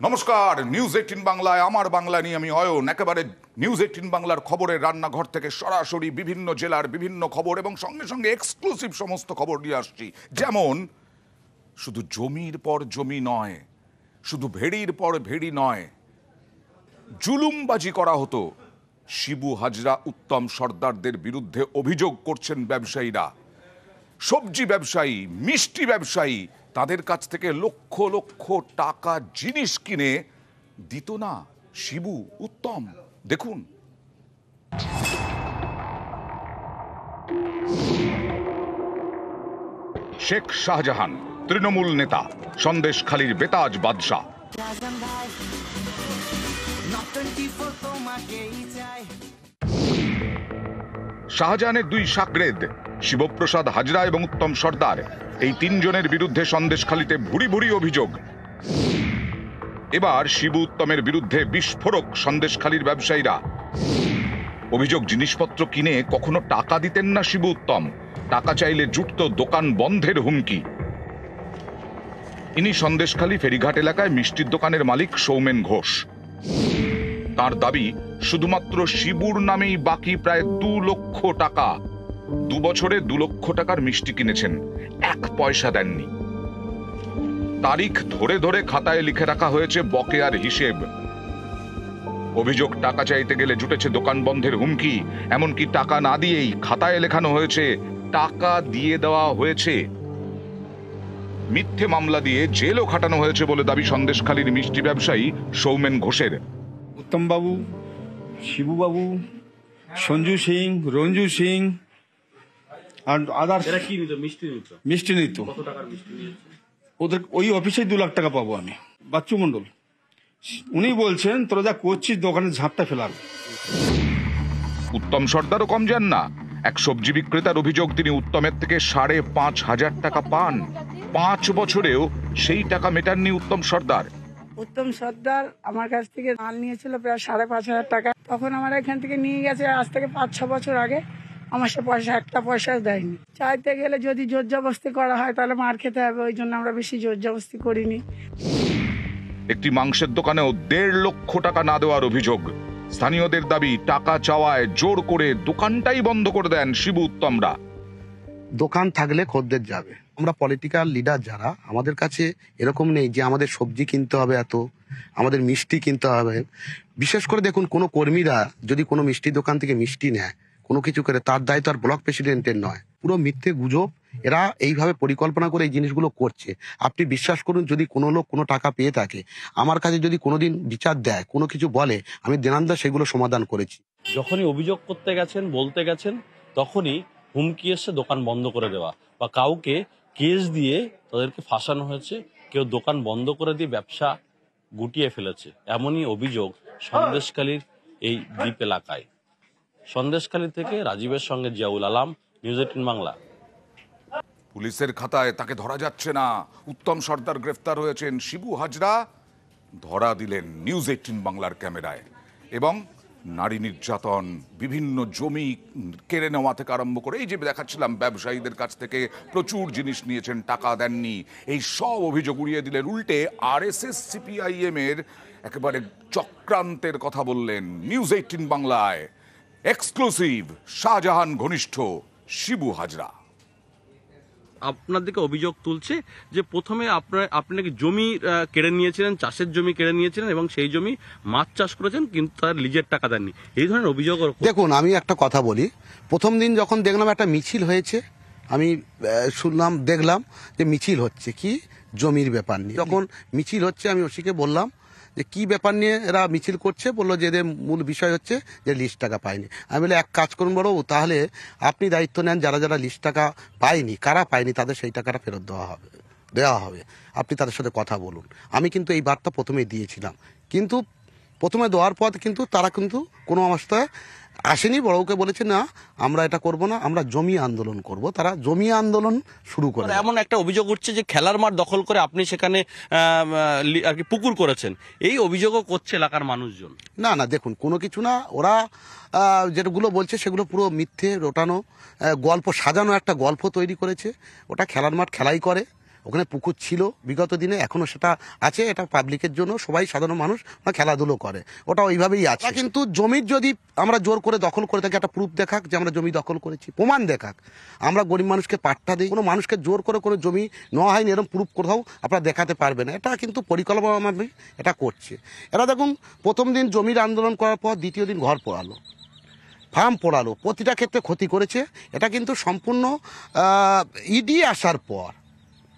নমস্কার, নিউজ 18 বাংলায় আমার বাংলা নিয়ে আমি অয়ন। একেবারে নিউজ 18 বাংলার খবরের রান্নাঘর থেকে সরাসরি বিভিন্ন জেলার বিভিন্ন খবর এবং সঙ্গে সঙ্গে এক্সক্লুসিভ সমস্ত খবর নিয়ে আসছি। যেমন শুধু জমির পর জমি নয়, শুধু ভেড়ির পর ভেড়ি নয়, জুলুমবাজি করা হতো। শিবু হাজরা, উত্তম সর্দারদের বিরুদ্ধে অভিযোগ করছেন ব্যবসায়ীরা। সবজি ব্যবসায়ী, মিষ্টি ব্যবসায়ী, তাদের কাছ থেকে লক্ষ লক্ষ টাকা জিনিস কিনে দিত না শিবু, উত্তম। দেখুন। শেখ শাহজাহান তৃণমূল নেতা, সন্দেশখালীর বেতাজ বাদশাহ। শাহজাহানের দুই শাগরেদ শিবপ্রসাদ হাজরা এবং উত্তম সর্দার, এই তিনজনের বিরুদ্ধে সন্দেশখালীতে ভুরি ভুরি অভিযোগ। এবার শিবু উত্তমের বিরুদ্ধে বিস্ফোরক সন্দেশখালীর ব্যবসায়ীরা। অভিযোগ, জিনিসপত্র কিনে কখনো টাকা দিতেন না শিবু উত্তম, টাকা চাইলে জুটত দোকান বন্ধের হুমকি। ইনি সন্দেশখালী ফেরিঘাট এলাকায় মিষ্টির দোকানের মালিক সৌমেন ঘোষ। তার দাবি, শুধুমাত্র শিবুর নামেই বাকি প্রায় 2 লক্ষ টাকা। 2 বছরে 2 লক্ষ টাকার মিষ্টি কিনেছেন, 1 পয়সা দেননি। তারিখ ধরে ধরে খাতায় লিখে রাখা হয়েছে বকেয়ার হিসেব। অভিযোগ, টাকা চাইতে গেলে জুটেছে দোকান বন্ধের হুমকি। এমনকি টাকা না দিয়েই খাতায় লেখানো হয়েছে টাকা দিয়ে দেওয়া হয়েছে। মিথ্যে মামলা দিয়ে জেলও খাটানো হয়েছে বলে দাবি সন্দেশখালীর মিষ্টি ব্যবসায়ী সৌমেন ঘোষের। উত্তম বাবু, শিবু বাবু, সঞ্জু সিং, রঞ্জু সিং আর আদার্স মিষ্টি নিত। ওদের ওই অফিসে 2 লাখ টাকা পাবো আমি। বাচ্চু মন্ডল উনি বলছেন, তোরা যা করছিস দোকানে ঝাঁপটা ফেলাবে। উত্তম সর্দারও কম যান না। এক সবজি বিক্রেতার অভিযোগ, তিনি উত্তমের থেকে 5,500 টাকা পান। 5 বছরেও সেই টাকা মেটাননি উত্তম সর্দার। উত্তম সর্দার আমার কাছ থেকে মাল নিয়েছিল প্রায় 5,500 টাকা। তখন আমার এখান থেকে নিয়ে গেছে আজ থেকে 5-6 বছর আগে। আমার সে পয়সা, একটা পয়সাও দেয়নি। চাইতে গেলে যদি জোর জবরদস্তি করা হয় তাহলে মার খেতে হবে, ওই জন্য আমরা বেশি জোর জবরদস্তি করিনি। একটি মাংসের দোকানেও 1.5 লক্ষ টাকা না দেওয়ার অভিযোগ। স্থানীয়দের দাবি, টাকা চাওয়ায় জোর করে দোকানটাই বন্ধ করে দেন শিবু উত্তমরা। দোকান থাকলে খদ্দের যাবে। আমরা পলিটিক্যাল লিডার যারা, আমাদের কাছে এরকম নেই যে আমাদের সবজি কিনতে হবে এত, আমাদের মিষ্টি কিনতে হবে। বিশেষ করে দেখুন, কোনো কর্মীরা যদি কোনো মিষ্টি দোকান থেকে মিষ্টি নেয়, কোনো কিছু করে, তার দায়িত্ব আর ব্লক প্রেসিডেন্টের নয়। পুরো মিথ্যে গুজব। এরা এইভাবে পরিকল্পনা করে এই জিনিসগুলো করছে। আপনি বিশ্বাস করুন, যদি কোনো লোক কোনো টাকা পেয়ে থাকে, আমার কাছে যদি কোনোদিন বিচার দেয়, কোনো কিছু বলে, আমি দেনান্দা সেগুলো সমাধান করেছি। যখনই অভিযোগ করতে গেছেন, বলতে গেছেন, তখনই হুমকি এসে দোকান বন্ধ করে দেওয়া বা কাউকে কেস দিয়ে তাদেরকে ফাঁসানো হয়েছে, কেউ দোকান বন্ধ করে দিয়ে ব্যবসা গুটিয়ে ফেলেছে। এমনই অভিযোগ সন্দেশখালীর এই দ্বীপ এলাকায়। সন্দেশখালী থেকে রাজীবের সঙ্গে জিয়াউল আলম, নিউজ 18 বাংলা। পুলিশের খাতায় তাকে ধরা যাচ্ছে না। উত্তম সর্দার গ্রেফতার হয়েছেন, শিবু হাজরা ধরা দিলেন নিউজ 18 বাংলার ক্যামেরায়। এবং নারী নির্যাতন, বিভিন্ন জমি কেড়ে নেওয়া থেকে আরম্ভ করে, এই যে দেখাচ্ছিলাম ব্যবসায়ীদের কাছ থেকে প্রচুর জিনিস নিয়েছেন, টাকা দেননি, এই সব অভিযোগ উড়িয়ে দিলেন। উল্টে RSS CPIM এর একেবারে চক্রান্তের কথা বললেন নিউজ 18 বাংলায়। এক্সক্লুসিভ, শাহজাহান ঘনিষ্ঠ শিবু হাজরা। আপনার দিকে অভিযোগ তুলছে যে প্রথমে আপনি নাকি জমি কেড়ে নিয়েছিলেন, চাষের জমি কেড়ে নিয়েছিলেন এবং সেই জমি মাছ চাষ করেছেন, কিন্তু তার লিজের টাকা দেননি, এই ধরনের অভিযোগ। দেখুন, আমি একটা কথা বলি। প্রথম দিন যখন দেখলাম একটা মিছিল হয়েছে, আমি দেখলাম যে মিছিল হচ্ছে কি জমির ব্যাপার নিয়ে। যখন মিছিল হচ্ছে, আমি ওসিকে বললাম যে কি ব্যাপার নিয়ে এরা মিছিল করছে। বললো যে এদের মূল বিষয় হচ্ছে যে লিস্ট টাকা পায়নি। আমি বলি, এক কাজ করুন বড়, তাহলে আপনি দায়িত্ব নেন, যারা যারা লিস্ট টাকা পায়নি, কারা পায়নি, তাদের সেই টাকাটা ফেরত দেওয়া হবে। আপনি তাদের সাথে কথা বলুন। আমি কিন্তু এই বার্তা প্রথমেই দিয়েছিলাম, কিন্তু প্রথমে দেওয়ার পর কিন্তু তারা কিন্তু কোনো অবস্থায় আসেনি। বড়কে বলেছে, না আমরা এটা করব না, আমরা জমি আন্দোলন করব। তারা জমি আন্দোলন শুরু করে। এমন একটা অভিযোগ উঠছে যে খেলার মাঠ দখল করে আপনি সেখানে আর কি পুকুর করেছেন, এই অভিযোগও করছে এলাকার মানুষজন। না না, দেখুন, কোনো কিছু না। ওরা যেগুলো বলছে সেগুলো পুরো মিথ্যে রটানো গল্প, সাজানো একটা গল্প তৈরি করেছে। ওটা খেলার মাঠ খেলাই করে, ওখানে পুকুর ছিল বিগত দিনে, এখনো সেটা আছে, এটা পাবলিকের জন্য, সবাই সাধারণ মানুষ খেলাধুলো করে, ওটা ওইভাবেই আছে। কিন্তু জমির যদি আমরা জোর করে দখল করে থাকি, একটা প্রুফ দেখাক যে আমরা জমি দখল করেছি, প্রমাণ দেখাক। আমরা গরিব মানুষকে পাট্টা দিই, কোনো মানুষকে জোর করে কোনো জমি নেওয়া হয়নি এরকম প্রুফ কোথাও আপনারা দেখাতে পারবে না। এটা কিন্তু পরিকল্পনাভাবে এটা করছে এরা। দেখুন, প্রথম দিন জমির আন্দোলন করার পর দ্বিতীয় দিন ঘর পোড়ালো, ফার্ম পোড়ালো, প্রতিটা ক্ষেত্রে ক্ষতি করেছে। এটা কিন্তু সম্পূর্ণ ইডি আসার পর,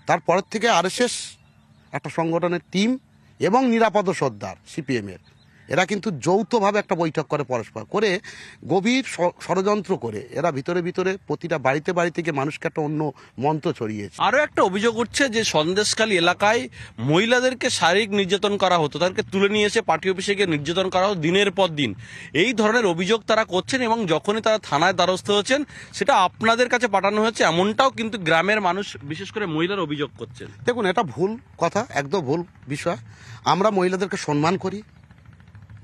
তারপরের থেকে আরএসএস একটা সংগঠনের টিম এবং নিরাপদ সর্দার সিপিএমের, এরা কিন্তু যৌথভাবে একটা বৈঠক করে, পরস্পর করে গভীর ষড়যন্ত্র করে এরা ভিতরে ভিতরে প্রতিটা বাড়িতে বাড়িতে গিয়ে মানুষকে একটা অন্য মন্ত্র ছড়িয়েছে। আরো একটা অভিযোগ উঠছে যে সন্দেশখালী এলাকায় মহিলাদেরকে শারীরিক নির্যাতন করা হতো, তাদেরকে তুলে নিয়ে এসে পার্টি অফিসে গিয়ে নির্যাতন করা হতো দিনের পর দিন। এই ধরনের অভিযোগ তারা করছেন এবং যখনই তারা থানায় দ্বারস্থ হচ্ছেন সেটা আপনাদের কাছে পাঠানো হয়েছে, এমনটাও কিন্তু গ্রামের মানুষ বিশেষ করে মহিলার অভিযোগ করছেন। দেখুন, এটা ভুল কথা, একদম ভুল বিষয়। আমরা মহিলাদেরকে সম্মান করি,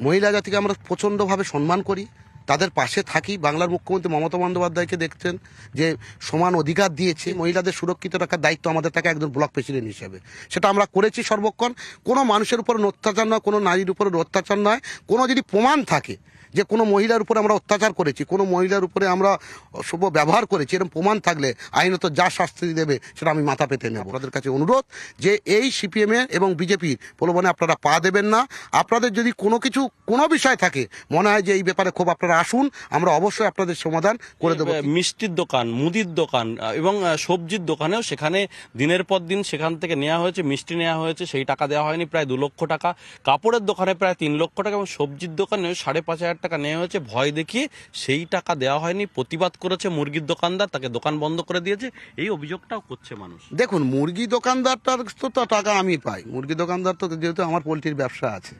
মহিলা জাতিকে আমরা প্রচণ্ডভাবে সম্মান করি, তাদের পাশে থাকি। বাংলার মুখ্যমন্ত্রী মমতা বন্দ্যোপাধ্যায়কে দেখছেন যে সমান অধিকার দিয়েছে, মহিলাদের সুরক্ষিত রাখার দায়িত্ব আমাদের থাকে একজন ব্লক প্রেসিডেন্ট হিসেবে, সেটা আমরা করেছি সর্বক্ষণ। কোনো মানুষের উপর অত্যাচার নয়, কোনো নারীর উপর অত্যাচার নয়। কোনো যদি প্রমাণ থাকে যে কোনো মহিলার উপরে আমরা অত্যাচার করেছি, কোনো মহিলার উপরে আমরা শুভ ব্যবহার করেছি, এরকম প্রমাণ থাকলে আইনত যা শাস্তি দেবে সেটা আমি মাথা পেতে নেব। আপনাদের কাছে অনুরোধ যে এই সিপিএমের এবং বিজেপির প্রলোভনে আপনারা পা দেবেন না। আপনাদের যদি কোনো বিষয় থাকে মনে হয় যে এই ব্যাপারে খুব, আপনারা আসুন, আমরা অবশ্যই আপনাদের সমাধান করে দেবো। মিষ্টির দোকান, মুদির দোকান এবং সবজির দোকানেও সেখানে দিনের পর দিন সেখান থেকে নেওয়া হয়েছে, মিষ্টি নেওয়া হয়েছে, সেই টাকা দেওয়া হয়নি, প্রায় 2 লক্ষ টাকা। কাপড়ের দোকানে প্রায় 3 লক্ষ টাকা এবং সবজির দোকানেও 5,500 টাকা নেওয়া হয়েছে। ভয় দেখিয়ে সেই টাকা দেওয়া হয়নি, প্রতিবাদ করেছে মুরগির দোকানদার, তাকে দোকান বন্ধ করে দিয়েছে। এই অভিযোগটাও করছে মানুষ। দেখুন, মুরগি দোকানদারটার তো টাকা আমি পাই, মুরগি দোকানদার তো, যেহেতু আমার পোলট্রির ব্যবসা আছে,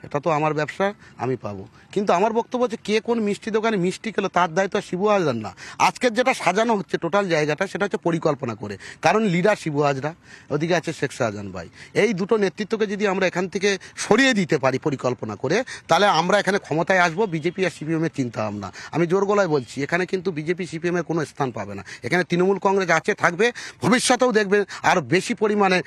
এটা তো আমার ব্যবসা, আমি পাবো। কিন্তু আমার বক্তব্য হচ্ছে কে কোন মিষ্টি দোকানে মিষ্টি খেলো তার দায়িত্ব শিবু হাজরার না। আজকের যেটা সাজানো হচ্ছে টোটাল জায়গাটা, সেটা হচ্ছে পরিকল্পনা করে, কারণ লিডার শিবু হাজরা, ওদিকে আছে শেখ শাহজাহান ভাই। এই দুটো নেতৃত্বকে যদি আমরা এখান থেকে সরিয়ে দিতে পারি পরিকল্পনা করে, তাহলে আমরা এখানে ক্ষমতায় আসবো। বিজেপি আর সিপিএমের চিন্তা ভাবনা, আমি জোর গলায় বলছি, এখানে কিন্তু বিজেপি সিপিএমের কোনো স্থান পাবে না। এখানে তৃণমূল কংগ্রেস আছে, থাকবে, ভবিষ্যতেও দেখবেন আরও বেশি পরিমাণে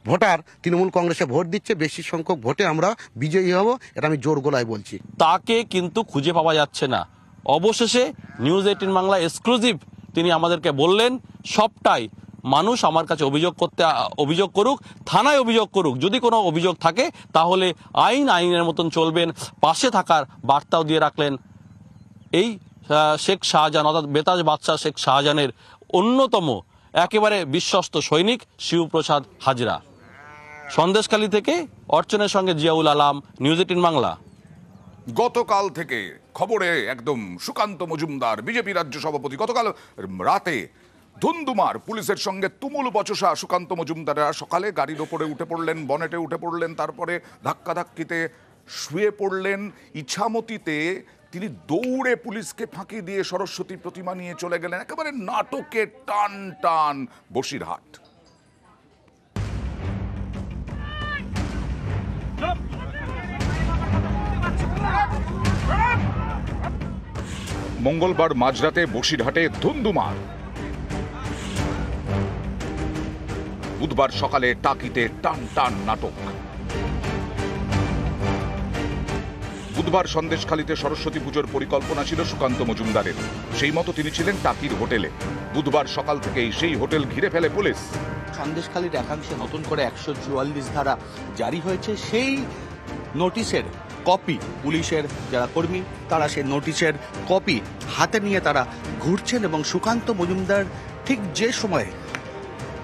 ভোটার তৃণমূল কংগ্রেসে ভোট দিচ্ছে, বেশি সংখ্যক ভোটে আমরা বিজয়ী হব, এটা আমি জোর গলায় বলছি। তাকে কিন্তু খুঁজে পাওয়া যাচ্ছে না। অবশেষে নিউজ 18 বাংলা এক্সক্লুসিভ তিনি আমাদেরকে বললেন, সবটাই মানুষ আমার কাছে অভিযোগ করুক, থানায় অভিযোগ করুক, যদি কোনো অভিযোগ থাকে তাহলে আইনের মতন চলবেন, পাশে থাকার বার্তাও দিয়ে রাখলেন এই শেখ শাহজাহান, অর্থাৎ বেতাজ বাদশাহ শেখ শাহজাহানের অন্যতম একেবারে বিশ্বস্ত সৈনিক শিবপ্রসাদ হাজরা। সন্দেশখালী থেকে অর্চনের সঙ্গে জিয়াউল আলাম, নিউজ 18 বাংলা। গতকাল থেকে খবরে একদম সুকান্ত মজুমদার, বিজেপি রাজ্য সভাপতি, গতকাল রাতে ধুন্ধুমার পুলিশের সঙ্গে তুমুল বচসা। সুকান্ত মজুমদাররা সকালে গাড়ির ওপরে উঠে পড়লেন, বনেটে উঠে পড়লেন, তারপরে ধাক্কাধাক্কিতে শুয়ে পড়লেন। ইছামতিতে তিনি দৌড়ে পুলিশকে ফাঁকি দিয়ে সরস্বতী প্রতিমা নিয়ে চলে গেলেন। একেবারে নাটকে টান টান বসিরহাট। মঙ্গলবার মাঝরাতে বসিরহাটে ধুন্ধুমার, বুধবার সকালে টাকিতে টান টান নাটক। বুধবার সন্দেশখালীতে সরস্বতী পুজোর পরিকল্পনা ছিল সুকান্ত মজুমদারের, সেই মতো তিনি ছিলেন টাকির হোটেলে। বুধবার সকাল থেকেই সেই হোটেল ঘিরে ফেলে পুলিশ। সন্দেশখালীর একাংশে নতুন করে 144 ধারা জারি হয়েছে, সেই নোটিশের কপি পুলিশের যারা কর্মী তারা সেই নোটিশের কপি হাতে নিয়ে তারা ঘুরছেন এবং সুকান্ত মজুমদার ঠিক যে সময়ে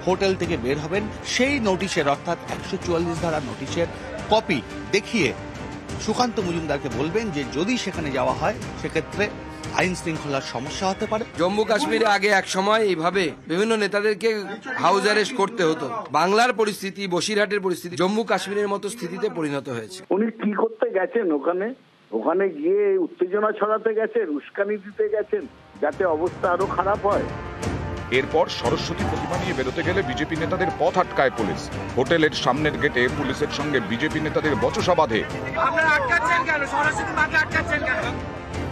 হোটেল থেকে বের হবেন সেই নোটিশের, অর্থাৎ 144 ধারা নোটিশের কপি দেখিয়ে সুকান্ত মজুমদারকে বলবেন যে যদি সেখানে যাওয়া হয় সেক্ষেত্রে আইন শৃঙ্খলার সমস্যা হতে পারে। জম্মু কাশ্মীরে আগে এক সময় এইভাবে বিভিন্ন নেতাদেরকে হাউস অ্যারেস্ট করতে হতো। বাংলার পরিস্থিতি, বসিরহাটের পরিস্থিতি জম্মু কাশ্মীরের মতো স্থিতিতে পরিণত হয়েছে। উনি কি করতে গেছেন ওখানে গিয়ে উত্তেজনা ছড়াতে গেছেন, উস্কানি দিতে গেছেন যাতে অবস্থা আরো খারাপ হয়। এরপর সরস্বতী প্রতিমা নিয়ে বেরোতে গেলে বিজেপি নেতাদের পথ আটকায় পুলিশ। হোটেলের সামনের গেটে পুলিশের সঙ্গে বিজেপি নেতাদের বচসা বাঁধে।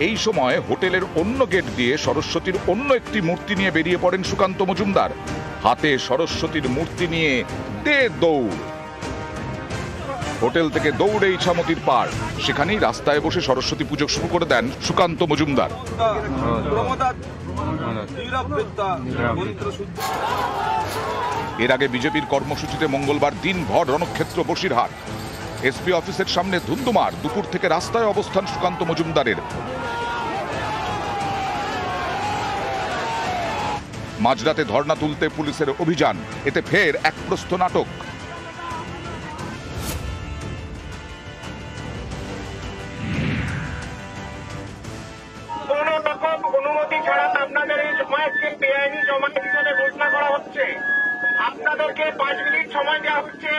এই সময় হোটেলের অন্য গেট দিয়ে সরস্বতীর অন্য একটি মূর্তি নিয়ে বেরিয়ে পড়েন সুকান্ত মজুমদার। হাতে সরস্বতীর মূর্তি নিয়ে দে দৌড়। হোটেল থেকে দৌড়ে ইছামতির পার, সেখানেই রাস্তায় বসে সরস্বতী পুজো শুরু করে দেন সুকান্ত মজুমদার। এর আগে বিজেপির কর্মসূচিতে মঙ্গলবার দিনভর রণক্ষেত্র বসিরহাট। এসপি অফিসের সামনে ধুন্ধুমার, দুপুর থেকে রাস্তায় অবস্থান সুকান্ত মজুমদারের। মাঝরাতে ধর্ণা তুলতে পুলিশের অভিযান, এতে ফের এক প্রস্থ নাটক। কোনো রকম অনুমতি ছাড়া আপনাদের এই সমাজকে বেআইনি জমায়েত হিসেবে ঘোষণা করা হচ্ছে। আপনাদেরকে 5 মিনিট সময় দেওয়া হচ্ছে।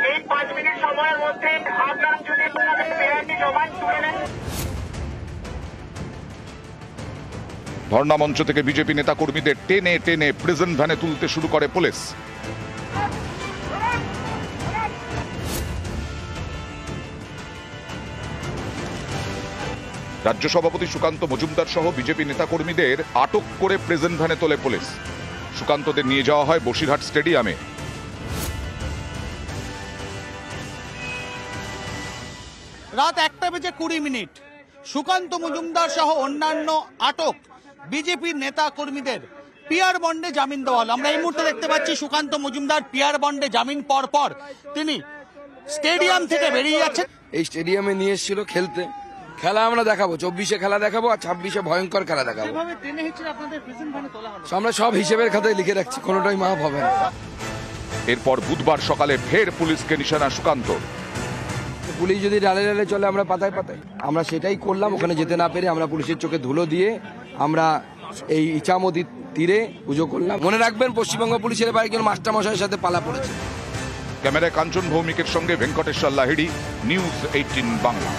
এই 5 মিনিট সময়ের মধ্যে আপনারা যদি আপনাদের বেআইনি জমায়েত তুলে নেন। ধর্ণা মঞ্চ থেকে বিজেপি নেতা কর্মীদের টেনে টেনে প্রিজন ভ্যানে তুলতে শুরু করে পুলিশ। রাজ্য সভাপতি সুকান্ত মজুমদার সহ বিজেপি নেতা কর্মীদের আটক করে প্রিজন ভ্যানে তোলে পুলিশ। সুকান্তদের নিয়ে যাওয়া হয় বসিরহাট স্টেডিয়ামে। রাত 1:20 সুকান্ত মজুমদার সহ অন্যান্য আটক বিজেপির নেতা কর্মীদের পিআর বন্ডে জামিন দেওয়া হলো। আমরা এই মুহূর্তে দেখতে পাচ্ছি সুকান্ত মজুমদার পিআর বন্ডে জামিন পর তিনি স্টেডিয়াম থেকে বেরিয়ে যাচ্ছেন। এই স্টেডিয়ামে নিয়ে এসেছিল খেলতে। খেলা আমরা দেখাবো, 24-এ খেলা দেখাবো আর 26-এ ভয়ঙ্কর খেলা দেখাবো। আমরা সব হিসেবের খাতায় লিখে রাখছি, কোনোটাই মাফ হবে না। এরপর বুধবার সকালে ফের পুলিশকে নিশানা সুকান্ত। পুলিশ যদি ডালে ডালে চলে আমরা পাতায় পাতায়, আমরা সেটাই করলাম। ওখানে যেতে না পেরে আমরা পুলিশের চোখে ধুলো দিয়ে আমরা এই ইছামতির তীরে পুজো করলাম। মনে রাখবেন, পশ্চিমবঙ্গ পুলিশের এবার একজন মাস্টারমশাইয়ের সাথে পালা পড়েছে। ক্যামেরায় কাঞ্চন ভৌমিকের সঙ্গে ভেঙ্কটেশ্বর লাহিড়ী, নিউজ 18 বাংলা।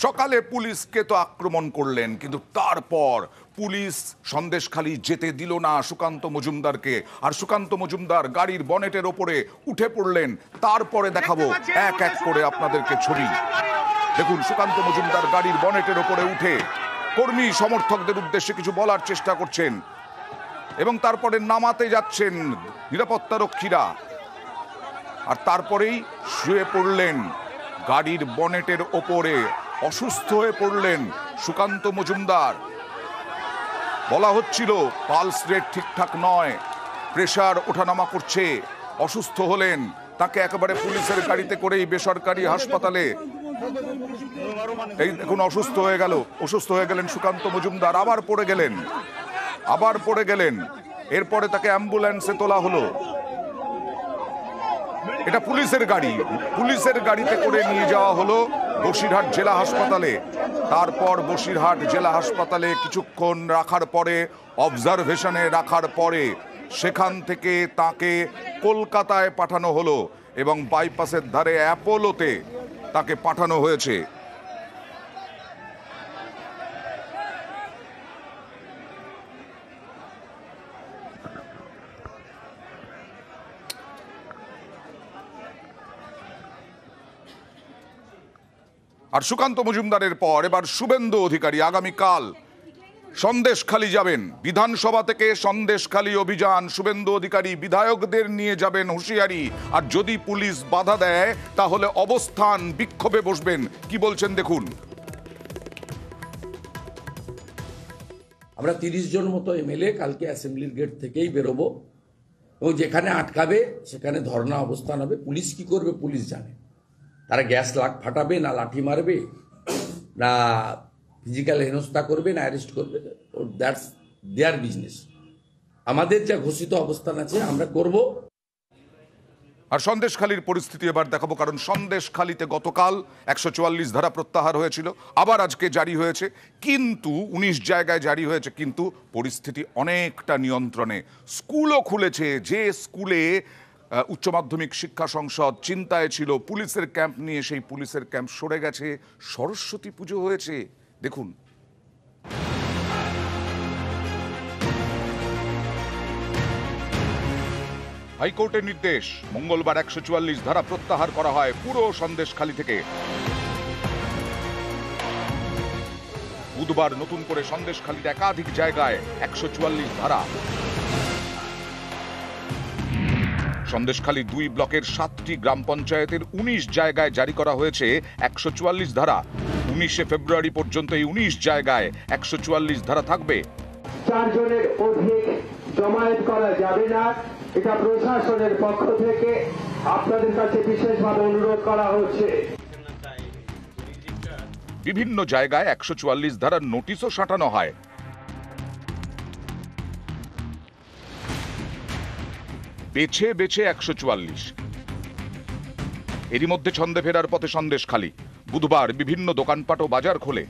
সকালে পুলিশকে তো আক্রমণ করলেন, কিন্তু তারপর পুলিশ সন্দেশখালি যেতে দিল না সুকান্ত মজুমদারকে। আর সুকান্ত মজুমদার গাড়ির বনেটের ওপরে উঠে পড়লেন। তারপরে দেখাবো এক এক করে আপনাদেরকে ছবি। দেখুন, সুকান্ত মজুমদার গাড়ির বনেটের ওপরে উঠে কর্মী সমর্থকদের উদ্দেশ্যে কিছু বলার চেষ্টা করছেন এবং তারপরে নামাতে যাচ্ছেন নিরাপত্তা রক্ষীরা। আর তারপরেই শুয়ে পড়লেন গাড়ির বনেটের ওপরে, অসুস্থ হয়ে পড়লেন সুকান্ত মজুমদার। বলা হচ্ছিল পালস রেট ঠিকঠাক নয়, প্রেশার ওঠানামা করছে, অসুস্থ হলেন। তাকে একেবারে পুলিশের গাড়িতে করেই বেসরকারি হাসপাতালে, এই দেখুন অসুস্থ হয়ে গেলেন সুকান্ত মজুমদার। আবার পড়ে গেলেন। এরপরে তাকে অ্যাম্বুলেন্সে তোলা হলো। এটা পুলিশের গাড়িতে করে নিয়ে যাওয়া হলো বসিরহাট জেলা হাসপাতালে। তারপর বসিরহাট জেলা হাসপাতালে কিছুক্ষণ রাখার পরে, অবজারভেশনে রাখার পরে, সেখান থেকে তাকে কলকাতায় পাঠানো হলো এবং বাইপাসের ধারে অ্যাপোলোতে তাকে পাঠানো হয়েছে। আর সুকান্ত মজুমদারের পর এবার শুভেন্দু অধিকারী আগামীকাল সন্দেশখালি যাবেন। বিধানসভা থেকে সন্দেশখালি অভিযান। শুভেন্দু অধিকারী বিধায়কদের নিয়ে যাবেন হুঁশিয়ারি। আর যদি পুলিশ বাধা দেয় তাহলে অবস্থান বিক্ষোভে বসবেন। কি বলছেন দেখুন। আমরা 30 জন মতো এমএলএ কালকে অ্যাসেম্বলির গেট থেকেই বেরোবো এবং যেখানে আটকাবে সেখানে ধর্ণা অবস্থান হবে। পুলিশ কি করবে পুলিশ জানে। তারা গ্যাস ফাটাবে, না লাঠি মারবে, না ফিজিক্যাল হেনস্থা করবে, না অ্যারেস্ট করবে, দ্যাটস দেয়ার বিজনেস। আমাদের যা ঘোষিত অবস্থান আছে আমরা করব। আর সন্দেশখালির পরিস্থিতি এবার দেখাবো, কারণ সন্দেশখালিতে গতকাল 144 ধারা প্রত্যাহার হয়েছিল, আবার আজকে জারি হয়েছে, কিন্তু 19 জায়গায় জারি হয়েছে, কিন্তু পরিস্থিতি অনেকটা নিয়ন্ত্রণে। স্কুলও খুলেছে, যে স্কুলে উচ্চ মাধ্যমিক শিক্ষা সংসদ চিন্তায় ছিল পুলিশের ক্যাম্প নিয়ে, সেই পুলিশের ক্যাম্প সরে গেছে। সরস্বতী পুজো হয়েছে, দেখুন। হাইকোর্টের নির্দেশ, মঙ্গলবার 144 ধারা প্রত্যাহার করা হয় পুরো সন্দেশখালি থেকে। বুধবার নতুন করে সন্দেশখালীর একাধিক জায়গায় 144 ধারা। সন্দেশখালী 2 ব্লকের 7টি গ্রাম পঞ্চায়েতের 19 জায়গায় জারি করা হয়েছে 144 ধারা। 19শে ফেব্রুয়ারি পর্যন্ত এই 19 জায়গায় 144 ধারা থাকবে। 4 জনের অধিক জমায়েত করা যাবে না, এটা প্রশাসনের পক্ষ থেকে আপনাদের কাছে বিশেষভাবে অনুরোধ করা হচ্ছে। বিভিন্ন জায়গায় 144 ধারার নোটিশও সাঁটানো হয়। বেছে বেছে 144। এরই মধ্যে ছন্দে ফেরার পথে সন্দেশখালী। বুধবার বিভিন্ন দোকানপাট ও বাজার খোলে।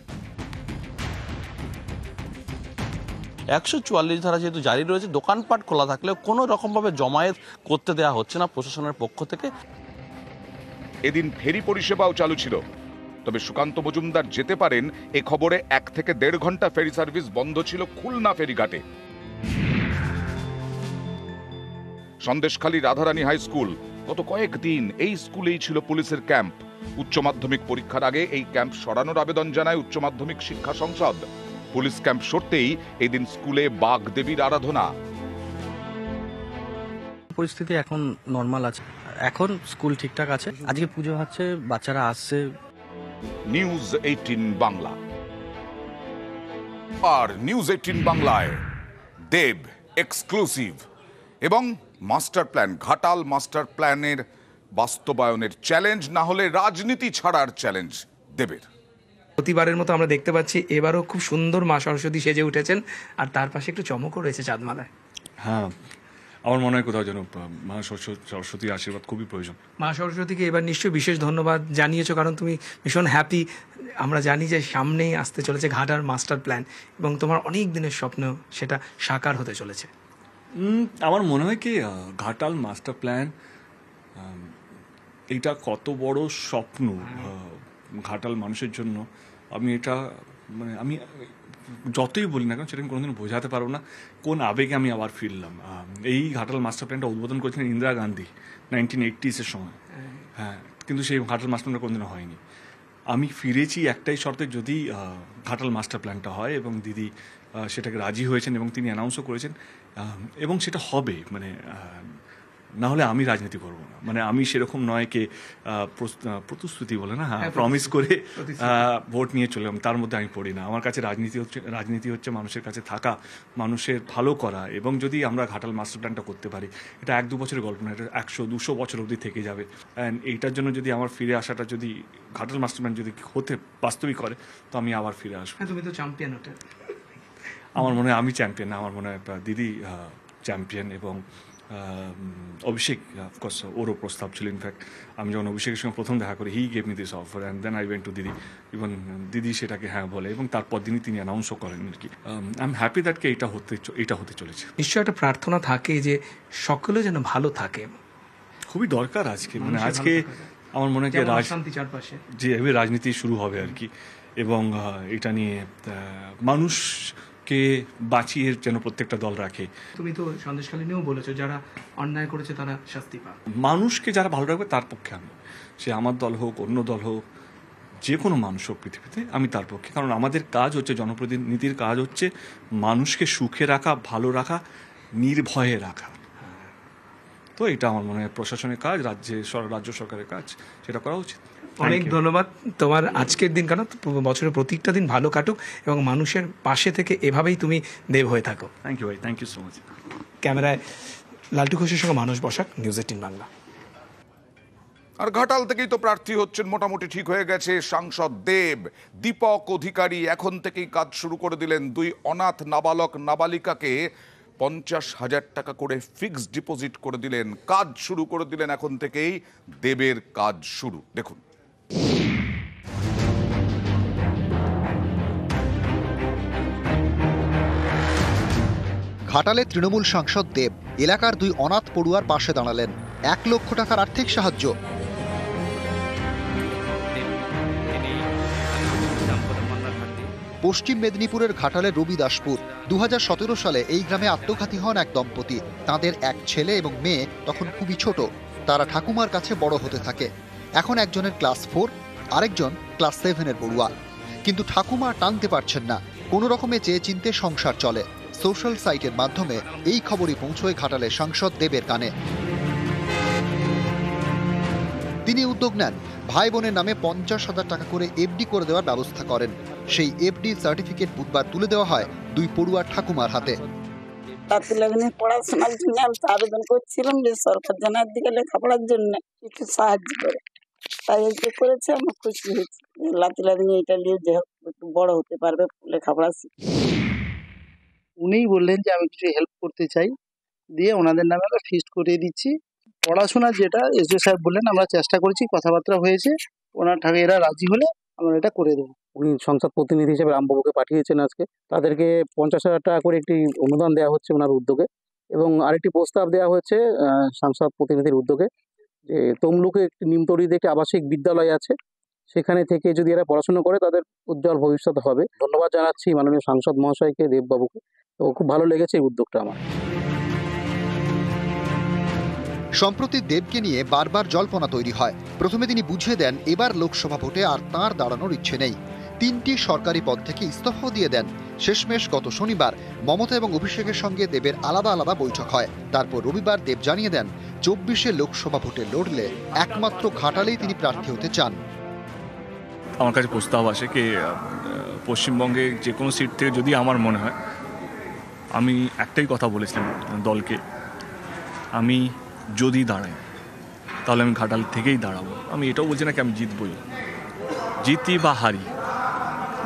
144 ধারা যেহেতু জারি রয়েছে, দোকানপাট খোলা থাকলেও কোনো রকমভাবে জমায়েত করতে দেওয়া হচ্ছে না প্রশাসনের পক্ষ থেকে। এদিন ফেরি পরিষেবাও চালু ছিল, তবে সুকান্ত মজুমদার যেতে পারেন এ খবরে 1 থেকে 1.5 ঘন্টা ফেরি সার্ভিস বন্ধ ছিল খুলনা ফেরিঘাটে। সন্দেশখালী রাধারানী হাই স্কুল, গত কয়েকদিন এই স্কুলেই ছিল পুলিশের ক্যাম্প। উচ্চ মাধ্যমিক পরীক্ষার আগে এই ক্যাম্প সরানোর আবেদন জানায় উচ্চ মাধ্যমিক শিক্ষা সংসদ। পুলিশ ক্যাম্প সরতেই এদিন স্কুলে বাগদেবীর আরাধনা। পরিস্থিতি এখন নর্মাল আছে, এখন স্কুল ঠিকঠাক আছে। আজকে পুজো হচ্ছে, বাচ্চারা আসছে। নিউজ 18 বাংলা। আর নিউজ 18 বাংলায় দেব এক্সক্লুসিভ এবং মাস্টার প্ল্যান, ঘাটাল মাস্টার প্ল্যানের বাস্তবায়নের চ্যালেঞ্জ, না হলে রাজনীতি ছাড়ার চ্যালেঞ্জ দেবের। প্রতিবারের মতো আমরা দেখতে পাচ্ছি এবারও খুব সুন্দর মা সরস্বতী সেজে উঠেছেন, আর তার পাশে একটু চমকও রয়েছে চাঁদমালায়। হ্যাঁ, আমার মনে হয় কোথাও যেন মা সরস্বতীর আশীর্বাদ খুবই প্রয়োজন। মা সরস্বতীকে এবার নিশ্চয়ই বিশেষ ধন্যবাদ জানিয়েছো, কারণ তুমি ভীষণ হ্যাপি। আমরা জানি যে সামনেই আসতে চলেছে ঘাটাল মাস্টার প্ল্যান, এবং তোমার অনেক দিনের স্বপ্ন সেটা সাকার হতে চলেছে। আমার মনে হয় কি ঘাটাল মাস্টার প্ল্যান এটা কত বড় স্বপ্ন ঘাটাল মানুষের জন্য। আমি এটা মানে আমি যতই বলি না কেন সেটা আমি কোনোদিন বোঝাতে পারবো না কোন আবেগে আমি আবার ফিরলাম। এই ঘাটাল মাস্টার প্ল্যানটা উদ্বোধন করেছিলেন ইন্দিরা গান্ধী 1980s সময়। হ্যাঁ, কিন্তু সেই ঘাটাল মাস্টার প্ল্যানটা কোনোদিনও হয়নি। আমি ফিরেছি একটাই শর্তে, যদি ঘাটাল মাস্টার প্ল্যানটা হয়, এবং দিদি সেটাকে রাজি হয়েছেন এবং তিনি অ্যানাউন্সও করেছেন, এবং সেটা হবে। মানে না হলে আমি রাজনীতি করব না। মানে আমি সেরকম নয় কে প্রতিশ্রুতি বলে না, প্রমিস করে ভোট নিয়ে চলে এলাম, তার মধ্যে আমি পড়ি না। আমার কাছে রাজনীতি হচ্ছে মানুষের কাছে থাকা, মানুষের ভালো করা। এবং যদি আমরা ঘাটাল মাস্টার প্ল্যানটা করতে পারি, এটা 1-2 বছরের গল্প না, এটা 100-200 বছর অবধি থেকে যাবে। অ্যান্ড এইটার জন্য যদি আমার ফিরে আসাটা, যদি ঘাটাল মাস্টার প্ল্যান যদি হতে বাস্তবিক করে, তো আমি আবার ফিরে আসবো। তুমি তো চ্যাম্পিয়ন ওটা। আমার মনে হয় আমি চ্যাম্পিয়ন না, আমার মনে হয় দিদি চ্যাম্পিয়ন। এবং অভিষেক অফকোর্স ওরও প্রস্তাব ছিল। ইনফ্যাক্ট আমি যখন অভিষেকের সঙ্গে প্রথম দেখা করি, he gave me this offer and then I went to দিদি। ইভেন দিদি সেটাকে হ্যাঁ বলে, এবং তারপর দিনই তিনি অ্যানাউন্সও করেন আর কি। আই এম হ্যাপি দ্যাটকে এটা হতে চলেছে। নিশ্চয়ই একটা প্রার্থনা থাকে যে সকলে যেন ভালো থাকে। খুবই দরকার আজকে, মানে আজকে আমার মনে হয় চারপাশে যে রাজনীতি শুরু হবে আর কি। এবং এটা নিয়ে মানুষকে বাঁচিয়ে যেন প্রত্যেকটা দল রাখে। তুমি তো সন্দেশখালী নিয়েও বলেছো, যারা অন্যায় করেছে তারা শাস্তি পায়। মানুষকে যারা ভালো রাখবে তার পক্ষে আমি, সে আমার দল হোক, অন্য দল হোক, যে কোনো মানুষ হোক পৃথিবীতে, আমি তার পক্ষে। কারণ আমাদের কাজ হচ্ছে, জনপ্রতিনিধির কাজ হচ্ছে মানুষকে সুখে রাখা, ভালো রাখা, নির্ভয়ে রাখা। তো এটা আমার মনে হয় প্রশাসনের কাজ, রাজ্য সরকারের কাজ, সেটা করা উচিত। অনেক ধন্যবাদ তোমার। আজকের দিন কেন, বছরের প্রত্যেকটা দিন ভালো কাটুক, এবং মানুষের পাশে থেকে এভাবেই তুমি দেব হয়ে থাকো। থ্যাংক ইউ ভাই, থ্যাংক ইউ সো মাচ। ক্যামেরায় লালটু ঘোষের সঙ্গে মানুষ বসাক, নিউজ 18 বাংলা। আর ঘাটাল থেকেই তো প্রার্থী হচ্ছেন, মোটামুটি ঠিক হয়ে গেছে সাংসদ দেব। দীপক অধিকারী এখন থেকেই কাজ শুরু করে দিলেন। 2 অনাথ নাবালক নাবালিকাকে 50,000 টাকা করে ফিক্সড ডিপোজিট করে দিলেন। কাজ শুরু করে দিলেন এখন থেকেই দেবের কাজ শুরু। দেখুন। ঘাটালে তৃণমূল সাংসদ দেব এলাকার 2 অনাথ পড়ুয়ার পাশে দাঁড়ালেন। 1 লক্ষ টাকার আর্থিক সাহায্য। পশ্চিম মেদিনীপুরের ঘাটালের রবি দাসপুর। 2017 সালে এই গ্রামে আত্মঘাতী হন এক দম্পতি। তাদের এক ছেলে এবং মেয়ে তখন খুবই ছোট। তারা ঠাকুমার কাছে বড় হতে থাকে। এখন একজনের ক্লাস 4, আরেকজন ক্লাস 7-এর পড়ুয়া। কিন্তু ঠাকুমা টানতে পারছেন না। কোনো রকমে চেয়ে চিনতে সংসার চলে। সোশ্যাল সাইটের মাধ্যমে এই খবরই পৌঁছয় ঘাটালের সাংসদ দেবের কানে। তিনি উদ্যোগ নেন, ভাই বোনের নামে 50,000 টাকা করে এফডি করে দেওয়ার ব্যবস্থা করেন। সেই এফডি সার্টিফিকেট বুধবার তুলে দেওয়া হয় দুই পড়ুয়া ঠাকুমার হাতে। পড়াশোনার জন্য আমি আবেদন করছিলাম যে সরকার যেন একদিকে লেখাপড়ার জন্য একটু সাহায্য করে, তাই যে করেছে আমি খুশি হয়েছি। লাতিলাদিনী এটা নিয়ে যে একটু বড় হতে পারবে, লেখাপড়া শিখে। উনিই বললেন যে আমি কিছু হেল্প করতে চাই, দিয়ে ওনাদের নামে আমরা ফিস্ট করিয়ে দিচ্ছি। পড়াশোনা যেটা এসডিও সাহেব বললেন আমরা চেষ্টা করেছি, কথাবার্তা হয়েছে, ওনার এরা রাজি হলে আমরা এটা করে দেবো। উনি সংসদ প্রতিনিধি হিসেবে রামবাবুকে পাঠিয়েছেন আজকে, তাদেরকে 50,000 টাকা করে একটি অনুদান দেওয়া হচ্ছে ওনার উদ্যোগে, এবং আরেকটি প্রস্তাব দেওয়া হয়েছে সংসদ প্রতিনিধির উদ্যোগে যে তমলুকে একটি নিমতলিতে একটি আবাসিক বিদ্যালয় আছে, সেখানে থেকে যদি এরা পড়াশোনা করে তাদের উজ্জ্বল ভবিষ্যৎ হবে। ধন্যবাদ জানাচ্ছি মাননীয় সাংসদ মহাশয়কে, দেববাবুকে। তো খুব ভালো লেগেছে এই উদ্যোগটা আমার। সম্প্রতি দেবকে নিয়ে বারবার জল্পনা তৈরি হয়। প্রথমে তিনি বুঝিয়ে দেন এবার লোকসভা ভোটে আর তাঁর দাঁড়ানোর ইচ্ছে নেই। 3টি সরকারি পদ থেকে ইস্তফাও দিয়ে দেন। শেষমেশ গত শনিবার মমতা এবং অভিষেকের সঙ্গে দেবের আলাদা আলাদা বৈঠক হয়। তারপর রবিবার দেব জানিয়ে দেন 24-এ লোকসভা ভোটে লড়লে একমাত্র ঘাটালেই তিনি প্রার্থী হতে চান। আমার কাছে প্রস্তাব আসে কি পশ্চিমবঙ্গে যে কোনো সিট থেকে যদি আমার মনে হয়, আমি একটাই কথা বলেছিলাম দলকে, আমি যদি দাঁড়াই তাহলে আমি ঘাটাল থেকেই দাঁড়াবো। আমি এটাও বলছি না কি আমি জিতবই, জিতি বা হারি,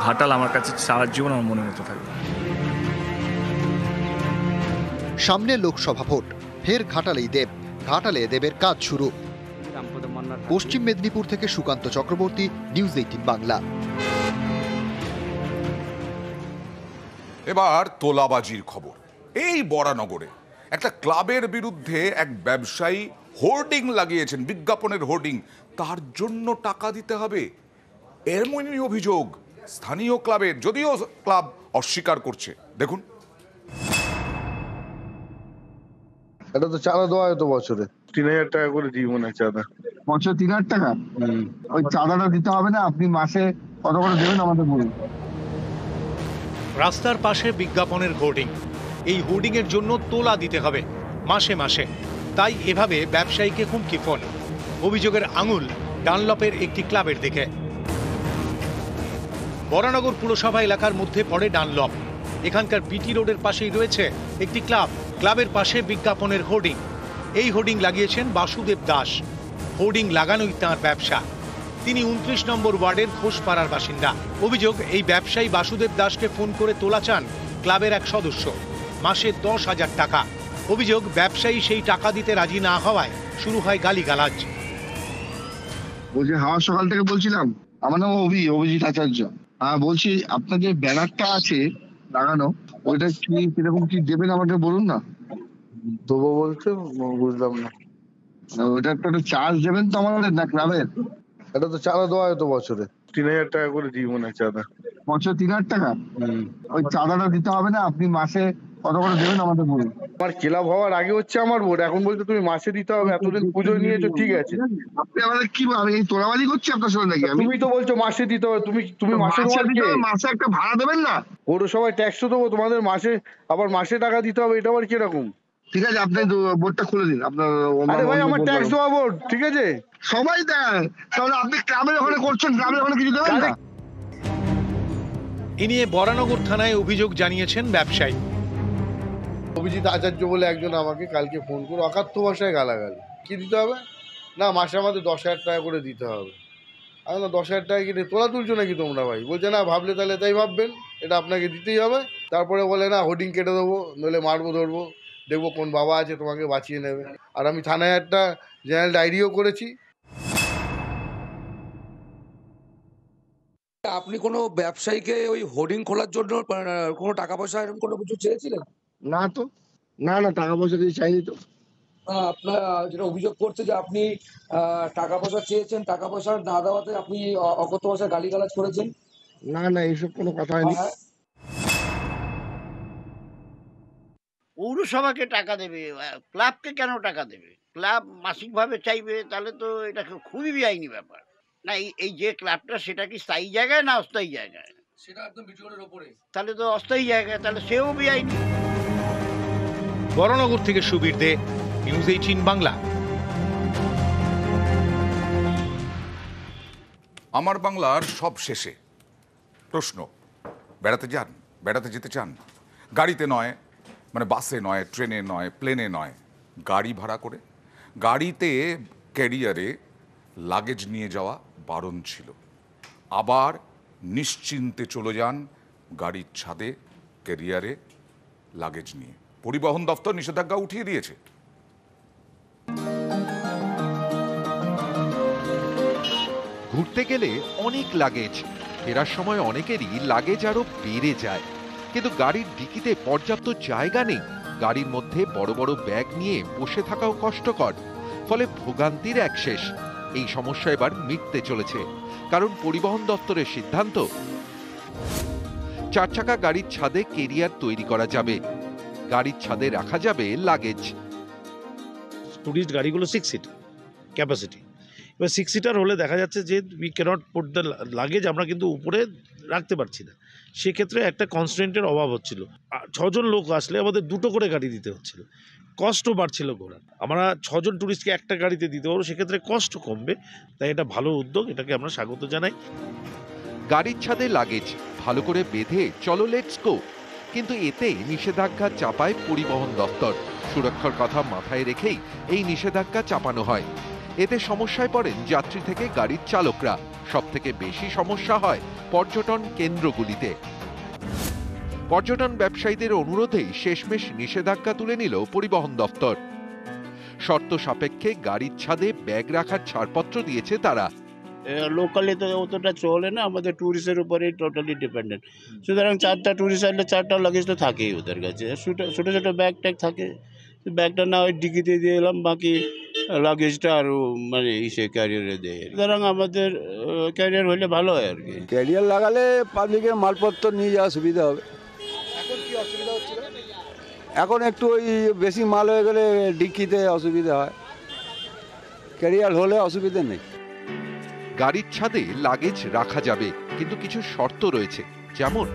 ঘাটাল আমার কাছে সারা জীবন আমার মনের মতো থাকবে। সামনে লোকসভা ভোট, ফের ঘাটালেই দেব, ঘাটালে দেবের কাজ শুরু। পশ্চিম মেদিনীপুর থেকে সুকান্ত চক্রবর্তী, নিউজ 18 বাংলা। এবার তোলাবাজির খবর। এই বরানগরে একটা ক্লাবের বিরুদ্ধে এক ব্যবসায়ী হোর্ডিং লাগিয়েছেন, বিজ্ঞাপনের হোর্ডিং, তার জন্য টাকা দিতে হবে, এমনই অভিযোগ স্থানীয় ক্লাবের, যদিও ক্লাব অস্বীকার করছে। দেখুন, এটা তো চাঁদা দেওয়া হতো বছরে 3,000 টাকা করে দিই মনে হয় চাঁদা। বছর 3,000 টাকা? ওই চাঁদাটা দিতে হবে না, আপনি মাসে কত করে দেবেন আমাদের বলুন। রাস্তার পাশে বিজ্ঞাপনের হোর্ডিং, এই হোর্ডিং এর জন্য তোলা দিতে হবে মাসে মাসে, তাই এভাবে ব্যবসায়ীকে হুমকি ফোন। অভিযোগের আঙুল ডানলপের একটি ক্লাবের দিকে। বরানগর পুরসভা এলাকার মধ্যে পড়ে ডানলপ। এখানকার বিটি রোডের পাশেই রয়েছে একটি ক্লাব, ক্লাবের পাশে বিজ্ঞাপনের হোর্ডিং। এই হোর্ডিং লাগিয়েছেন বাসুদেব দাস। হোর্ডিং লাগানোই তাঁর ব্যবসা। তিনি 29 নম্বর ওয়ার্ডের ঘোষপাড়ার বাসিন্দা। অভিযোগ, এই ব্যবসায়ী বাসুদেব দাসকে ফোন করে তোলা চান ক্লাবের এক সদস্য, মাসে 10,000 টাকা। অভিযোগ, ব্যবসায়ী সেই টাকা দিতে রাজি না হওয়ায় শুরু হয় গালিগালাজ। বলছি হাওয়া সকাল থেকে বলছিলাম, আমার নাম অভিজিৎ আচার্য। বলছি আপনার যে ব্যানারটা আছে লাগানো, ওইটা কি কিরকম কি দেবেন আমাকে বলুন না। দেবো বলতে বুঝলাম না। ওইটা একটা চার্জ দেবেন তো আমাদের, না ক্লাবের? এটা তো চাঁদা দেওয়া হতো বছরে 3,000 টাকা করে দিই মনে হয় চাঁদা। বছর 3,000 টাকা? ওই চাঁদাটা দিতে হবে না, আপনি মাসে কত করে দেবেন আমাদের বলুন। আমার ক্লাব হওয়ার আগে হচ্ছে আমার ভোট, এখন বলতে তুমি মাসে দিতে হবে, এতদিন পুজো নিয়েছো, ঠিক আছে। আপনি আমাদের কি আমি তোলাবাজি করছি আপনার সঙ্গে নাকি? তুমি তো বলছো মাসে দিতে হবে, তুমি মাসে মাসে একটা ভাড়া দেবেন না? পৌরসভায় ট্যাক্স দেবো, তোমাদের মাসে আবার মাসে টাকা দিতে হবে, এটা আবার কিরকম? ঠিক আছে, আপনি বোর্ডটা খুলে দিন আপনার। আরে ভাই, আমার ট্যাক্স দেওয়া বোর্ড, ঠিক আছে, সবাই দেয়, তাহলে আপনি ক্লাবের ওখানে করছেন, ক্লাবের ওখানে কিছু দেবেন না। এ নিয়ে বরানগর থানায় অভিযোগ জানিয়েছেন ব্যবসায়ী। অভিজিৎ আচার্য বলে একজন আমাকে কালকে ফোন করে অকাথ্য ভাষায় গালাগালি। কি দিতে হবে না, মাসে আমাদের 10,000 টাকা করে দিতে হবে। আমি না 10,000 টাকা কিনে তোলা তুলছো নাকি তোমরা ভাই? বলছে না, ভাবলে তাহলে তাই ভাববেন, এটা আপনাকে দিতেই হবে। তারপরে বলে না, হোর্ডিং কেটে দেবো, নইলে মারবো ধরবো, দেখবো কোন বাবা আছে তোমাকে বাঁচিয়ে নেবে। আর আমি থানায় একটা জেনারেল ডায়েরিও করেছি। আপনি কোনো ব্যবসায়ীকে ওই হোর্ডিং খোলার জন্য কোনো টাকা পয়সা এরকম কোনো কিছু চেয়েছিলেন? না তো, না টাকা পয়সা কিছু চাইনি তো। আপনার যেটা অভিযোগ করছে যে আপনি টাকা পয়সা চেয়েছেন, টাকা পয়সা না দেওয়াতে আপনি অকথ্য ভাষায় গালিগালাজ করেছেন। না এইসব কোনো কথা হয়নি। পৌরসভাকে টাকা দেবে, ক্লাবকে কেন টাকা দেবে? ক্লাব মাসিকভাবে চাইবে, তাহলে তো এটা খুবই বেআইনি ব্যাপার। না, এই যে ক্লাবটা, সেটা কি স্থায়ী জায়গায় না অস্থায়ী জায়গায়? সেটা একদম বিটি রোডের উপরে। তাহলে তো অস্থায়ী জায়গা, তাহলে সেও বেআইনি। বড়নগর থেকে সুবীর দে, নিউজ 18 বাংলা। আমার বাংলার সব শেষে প্রশ্ন, বেড়াতে যান, বেড়াতে যেতে চান, গাড়িতে নয়, মানে বাসে নয়, ট্রেনে নয়, প্লেনে নয়, গাড়ি ভাড়া করে। গাড়িতে ক্যারিয়ারে লাগেজ নিয়ে যাওয়া বারণ ছিল, আবার নিশ্চিন্তে চলে যান গাড়ির ছাদে ক্যারিয়ারে লাগেজ নিয়ে। পরিবহন দপ্তর নিষেধাজ্ঞা উঠিয়ে দিয়েছে। ঘুরতে গেলে অনেক লাগেজ, ফেরার সময় অনেকেরই লাগেজ আরো বেড়ে যায়, কিন্তু গাড়ির ডিকিতে পর্যাপ্ত জায়গা নেই। গাড়ির মধ্যে বড় বড় ব্যাগ নিয়ে বসে থাকাও কষ্টকর, ফলে ভোগান্তির এক শেষ। এই সমস্যা এবার মিটতে চলেছে, কারণ পরিবহন দপ্তরের সিদ্ধান্ত, 4 চাকা গাড়ির ছাদে কেরিয়ার তৈরি করা যাবে, গাড়ির ছাদে রাখা যাবে লাগেজ। টুরিস্ট গাড়িগুলো 6 সিট ক্যাপাসিটি, এবার 6 সিটার হলে দেখা যাচ্ছে যে we cannot put the luggage, আমরা কিন্তু উপরে রাখতে পারছি না। সেক্ষেত্রে একটা কনস্ট্রেন্টের অভাব হচ্ছিল। 6 জন লোক আসলে আমাদের 2টো করে গাড়ি দিতে হচ্ছিল, কষ্টও বাড়ছিল ঘোরার। আমরা 6 জন টুরিস্টকে একটা গাড়িতে দিতে পারবো, সেক্ষেত্রে কষ্ট কমবে। তাই এটা ভালো উদ্যোগ, এটাকে আমরা স্বাগত জানাই। গাড়ির ছাদে লাগেজ ভালো করে বেঁধে চলো লেটস গো, কিন্তু এতে নিষেধাজ্ঞা চাপায় পরিবহন দপ্তর। সুরক্ষার কথা মাথায় রেখেই এই নিষেধাজ্ঞা চাপানো হয়। এতে সমস্যায় পড়েন যাত্রী থেকে গাড়ির চালকরা। সবথেকে বেশি সমস্যা হয় পর্যটন কেন্দ্রগুলিতে। পর্যটন ব্যবসায়ীদের অনুরোধেই শেষমেশ নিষেধাজ্ঞা তুলে নিল পরিবহন দপ্তর। শর্ত সাপেক্ষে গাড়ির ছাদে ব্যাগ রাখার ছাড়পত্র দিয়েছে তারা। লোকালে তো অতটা চলে না, আমাদের ট্যুরিস্টের উপরে টোটালি ডিপেন্ডেন্ট। সুতরাং 4টা ট্যুরিস্ট আসলে 4টা লাগেজ তো থাকেই ওদের কাছে। ছোটো ছোটো ব্যাগ ট্যাগ থাকে, ব্যাগটা না ওই ডিকিতে দিয়ে এলাম, বাকি লাগেজটা আরও মানে সে ক্যারিয়ারে দেয়। সুতরাং আমাদের ক্যারিয়ার হলে ভালো হয় আর কি। ক্যারিয়ার লাগালে পাবলিকের মালপত্র নিয়ে যাওয়া সুবিধা হবে। এখন কি অসুবিধা হচ্ছিল? এখন একটু ওই বেশি মাল হয়ে গেলে ডিকিতে অসুবিধা হয়, ক্যারিয়ার হলে অসুবিধা নেই। গাড়ির ছাদে লাগেজ রাখা যাবে, কিন্তু কিছু শর্ত রয়েছে, যেমন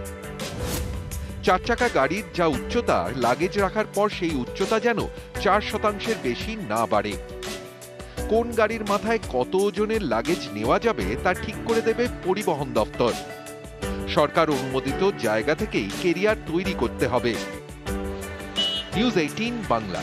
4 চাকা গাড়ির যা উচ্চতা, লাগেজ রাখার পর সেই উচ্চতা যেন 4% বেশি না বাড়ে। কোন গাড়ির মাথায় কত ওজনের লাগেজ নেওয়া যাবে তা ঠিক করে দেবে পরিবহন দপ্তর। সরকার অনুমোদিত জায়গা থেকেই কেরিয়ার তৈরি করতে হবে। নিউজ 18 বাংলা।